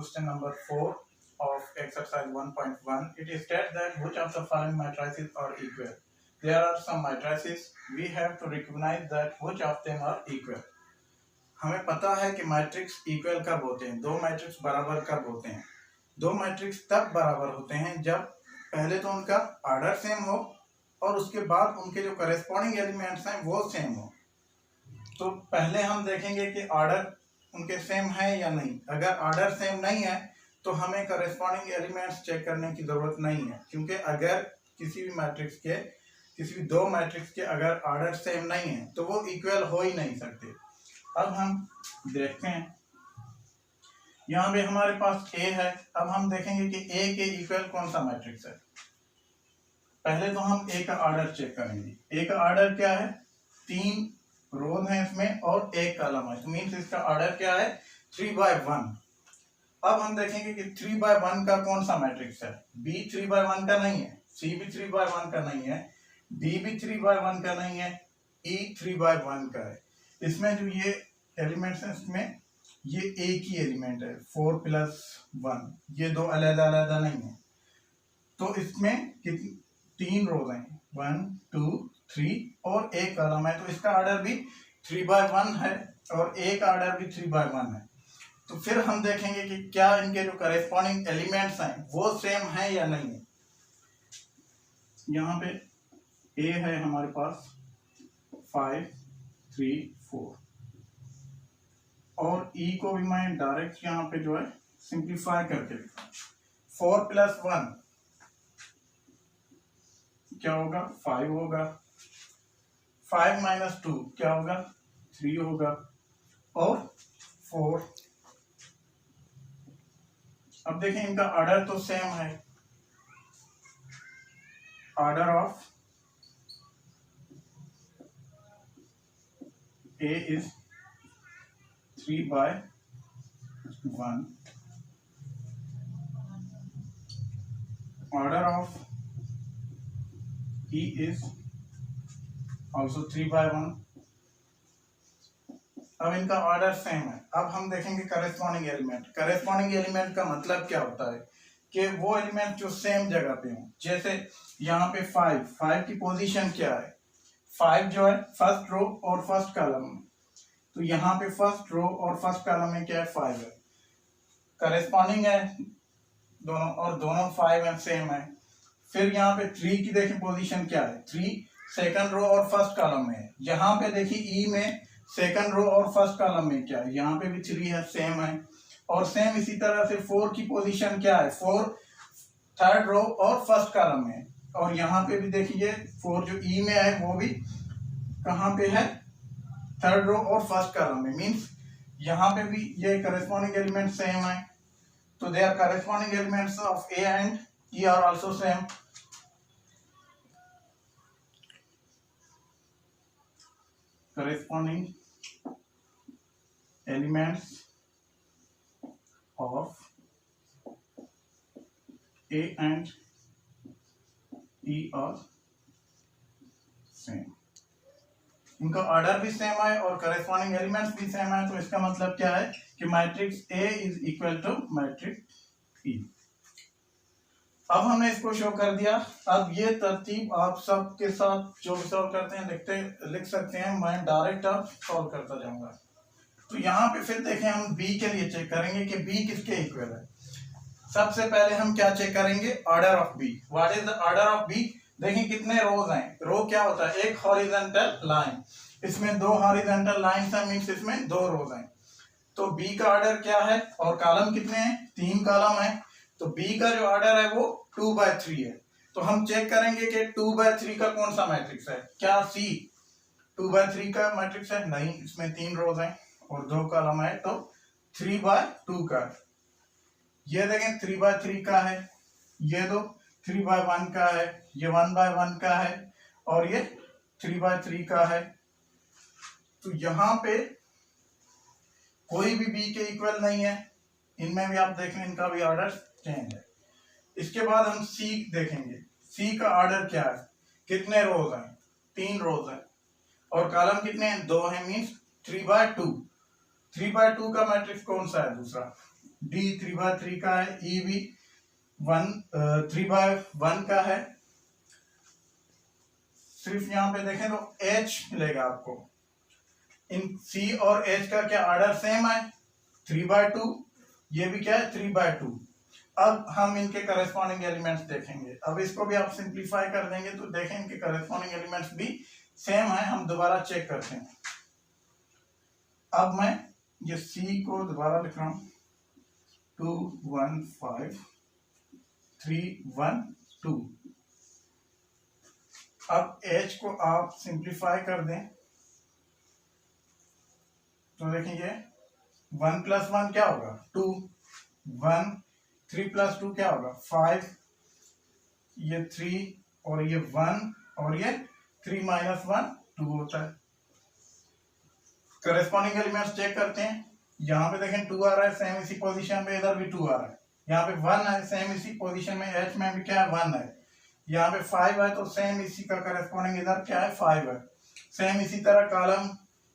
question number 4 of exercise 1.1. It is stated that which of the following matrices are equal. There are some matrices. We have to recognize that which of them are equal. हमें पता है कि matrix equal कब होते हैं, दो matrix बराबर कब होते हैं। दो मैट्रिक्स तब बराबर होते हैं जब पहले तो उनका ऑर्डर सेम हो और उसके बाद उनके जो करेस्पॉन्डिंग एलिमेंट्स हैं वो सेम हो। तो पहले हम देखेंगे कि ऑर्डर उनके सेम है या नहीं। अगर ऑर्डर सेम नहीं है तो हमें करेस्पॉन्डिंग एलिमेंट्स चेक करने की ज़रूरत नहीं है, क्योंकि अगर किसी भी दो मैट्रिक्स के अगर ऑर्डर सेम नहीं है तो वो इक्वल हो ही नहीं सकते। अब हम देखते हैं, यहाँ पे हमारे पास ए है। अब हम देखेंगे कि ए के इक्वल कौन सा मैट्रिक्स है। पहले तो हम ए का ऑर्डर चेक करेंगे। ए का ऑर्डर क्या है, 3 रोज हैं इसमें और 1 कॉलम है, तो मीन्स इसका ऑर्डर क्या है, 3/1। अब हम देखेंगे कि 3/1 का कौन सा मैट्रिक्स है। बी 3/1 का नहीं है, सी भी 3/1 का नहीं है, डी भी 3/1 का नहीं है, ई 3/1 का है। इसमें जो ये एलिमेंट्स हैं इसमें ये एक ही एलिमेंट है, 4 + 1, ये दो अलग-अलग नहीं है। तो इसमें 3 रोज हैं, 1 2 3 और 1 कॉलम है, तो इसका ऑर्डर भी 3/1 है और एक ऑर्डर भी 3/1 है। तो फिर हम देखेंगे कि क्या इनके जो करेस्पॉन्डिंग एलिमेंट्स हैं वो सेम है या नहीं है। यहाँ पे ए है हमारे पास 5 3 4 और ई को भी मैं डायरेक्ट यहाँ पे जो है सिंप्लीफाई करके लिखा। 4 + 1 क्या होगा, 5 होगा। 5 - 2 क्या होगा, 3 होगा और 4। अब देखें इनका ऑर्डर तो सेम है। Order of A is 3/1, order of E is also 3/1। अब इनका ऑर्डर सेम है। अब हम देखेंगे करेस्पॉन्डिंग एलिमेंट। करेस्पॉन्डिंग एलिमेंट का मतलब क्या होता है कि वो एलिमेंट जो सेम जगह पे हो। जैसे यहाँ पे 5 की पोजीशन क्या है, 5 जो है फर्स्ट रो और फर्स्ट कॉलम में, तो यहाँ पे फर्स्ट रो और फर्स्ट कॉलम में क्या है, 5 है, करेस्पॉन्डिंग है दोनों और दोनों 5 है, सेम है। फिर यहाँ पे 3 की देखिए पोजीशन क्या है, 3 सेकंड रो और फर्स्ट कॉलम में है। यहाँ पे देखिए ई में सेकंड रो और फर्स्ट कॉलम में क्या है, यहाँ पे भी 3 है, सेम है। और सेम इसी तरह से 4 की पोजीशन क्या है, 4 थर्ड रो और फर्स्ट कॉलम में। और यहाँ पे भी देखिए 4 जो ई में है वो भी कहाँ पे है, थर्ड रो और फर्स्ट कॉलम में। मीन्स यहाँ पे भी ये करेस्पॉन्डिंग एलिमेंट सेम है। तो they are corresponding elements of A and E are also same. Corresponding elements of A and E are same। इनका ऑर्डर भी सेम है और करेस्पॉन्डिंग एलिमेंट्स भी सेम है। तो इसका मतलब क्या है कि matrix A is equal to matrix E। अब हमने इसको शो कर दिया। अब ये तरतीब आप सबके साथ जो भी सॉल्व करते हैं लिख सकते हैं, मैं डायरेक्ट अब सॉल्व करता जाऊंगा। तो यहाँ पे फिर देखें, हम बी के लिए चेक करेंगे कि बी किसके इक्वल है। सबसे पहले हम क्या चेक करेंगे, order of B. What is the order of B. देखिए कितने रोज हैं। रो क्या होता है, एक हॉरिजॉन्टल लाइन, इसमें 2 हॉरिजॉन्टल लाइंस हैं, मींस इसमें 2 रोज हैं। तो बी का ऑर्डर क्या है और कॉलम कितने हैं, 3 कॉलम है। तो बी का जो ऑर्डर है वो 2/3 है। तो हम चेक करेंगे कि 2/3 का कौन सा मैट्रिक्स है। क्या सी 2/3 का मैट्रिक्स है, नहीं, इसमें 3 रोज हैं और 2 कॉलम है, तो 3/2 का। ये देखें 3/3 का है, ये दो 3/1 का है, ये 1/1 का है और ये 3/3 का है। तो यहाँ पे कोई भी बी के इक्वल नहीं है। इनमें भी आप देखें इनका भी ऑर्डर चेंज है। इसके बाद हम सी देखेंगे। सी का ऑर्डर क्या है, कितने रोज हैं, 3 रोज हैं और कॉलम कितने हैं, 2 हैं, मीन्स 3/2। 3/2 का मैट्रिक्स कौन सा है, दूसरा D 3/3 का है, E भी 3/1 का है। सिर्फ यहाँ पे देखें तो H मिलेगा आपको। इन C और H का क्या ऑर्डर सेम है, 3/2, ये भी क्या है 3/2। अब हम इनके करस्पॉन्डिंग एलिमेंट्स देखेंगे। अब इसको भी आप सिंप्लीफाई कर देंगे तो देखें इनके करस्पॉन्डिंग एलिमेंट्स भी सेम है। हम दोबारा चेक करते हैं। अब मैं ये C को दोबारा लिख रहा हूं, 2 1 5 3 1 2। अब H को आप सिंप्लीफाई कर दें तो देखेंगे 1 + 1 क्या होगा 2, 1 3 + 2 क्या होगा 5, ये 3 और ये 1 और ये 3 - 1 2 होता है। करस्पॉन्डिंग एलिमेंट्स चेक करते हैं। यहाँ पे देखें 2 आ रहा है सेम इसी पोजीशन पे, इधर भी 2 आ रहा है। यहाँ पे 1 है सेम इसी पोजीशन में, H में भी क्या है 1 है। यहाँ पे 5 है तो सेम इसी का करस्पॉन्डिंग इधर क्या है 5 है। सेम इसी तरह कॉलम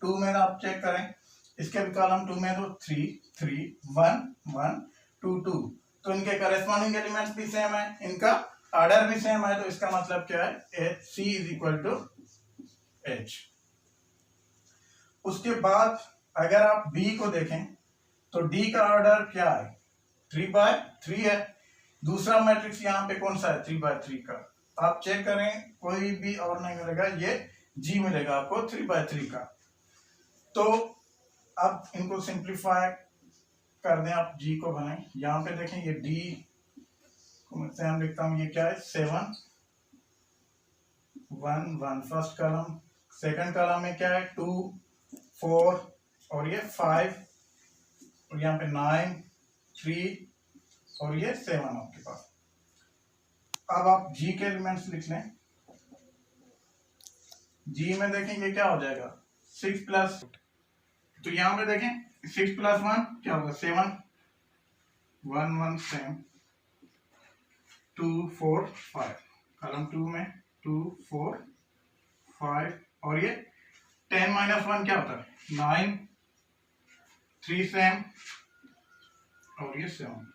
2 में आप चेक करें, इसके भी कॉलम 2 में तो 3 3 1 1 2 2। तो इनके करस्पॉन्डिंग एलिमेंट्स भी सेम है, इनका ऑर्डर भी सेम है। तो इसका मतलब क्या है C = H। उसके बाद अगर आप D को देखें तो D का ऑर्डर क्या है 3/3 है। दूसरा मैट्रिक्स यहाँ पे कौन सा है 3/3 का, आप चेक करें कोई भी और नहीं मिलेगा, ये G मिलेगा आपको 3/3 का। तो अब इनको सिंप्लीफाई कर दें, आप G को बनाएं। यहाँ पे देखें ये D को मैं सेम लिखता हूँ, ये क्या है 7 1 1 फर्स्ट कॉलम। सेकंड कॉलम में क्या है 2 4 और ये 5 और यहाँ पे 9 3 और ये 7 आपके पास। अब आप G के एलिमेंट्स लिख लें। G में देखेंगे क्या हो जाएगा 6 प्लस, तो यहाँ पे देखें 6 + 1 क्या होगा 7, 1 1 सेम, 2 4 5 कॉलम 2 में 2 4 5 और ये 10 - 1 क्या होता है 9, 3 सेम और ये 7।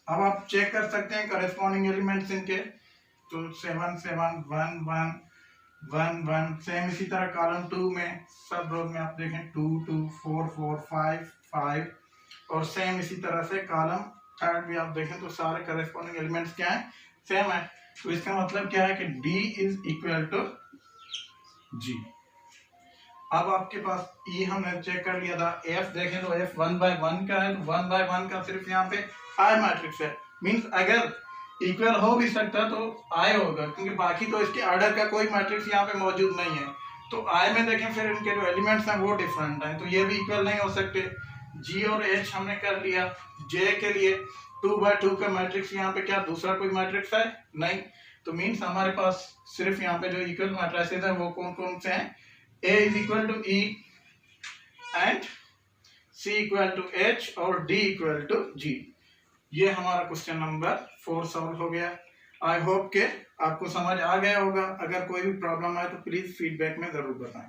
अब आप चेक कर सकते हैं करस्पॉन्डिंग एलिमेंट्स इनके, तो 7 7 1 1 1 1 सेम इसी तरह कॉलम 2 में सब रोज में आप देखें 2 2 4 4 5 5 और सेम इसी तरह से कॉलम थर्ड भी आप देखें तो सारे करस्पॉन्डिंग एलिमेंट्स क्या है सेम है। तो इसका मतलब क्या है कि D = G। अब आपके पास E हमने चेक कर लिया था। F देखें तो F 1/1 का है, तो 1/1 का सिर्फ यहाँ पे I मैट्रिक्स है। मींस अगर इक्वल हो भी सकता तो I होगा, क्योंकि बाकी तो इसके ऑर्डर का कोई मैट्रिक्स यहाँ पे मौजूद नहीं है। तो I में देखें फिर इनके जो एलिमेंट्स हैं वो डिफरेंट हैं, तो ये भी इक्वल नहीं हो सकते। G और H हमने कर लिया। J के लिए 2/2 का मैट्रिक्स यहाँ पे क्या दूसरा कोई मैट्रिक्स है नहीं, तो मीन्स हमारे पास सिर्फ यहाँ पे जो इक्वल मैट्रिसेस हैं वो कौन कौन से हैं, A = E and C = H और D = G। ये हमारा क्वेश्चन नंबर 4 सॉल्व हो गया। आई होप के आपको समझ आ गया होगा। अगर कोई भी प्रॉब्लम आए तो प्लीज फीडबैक में जरूर बताएं।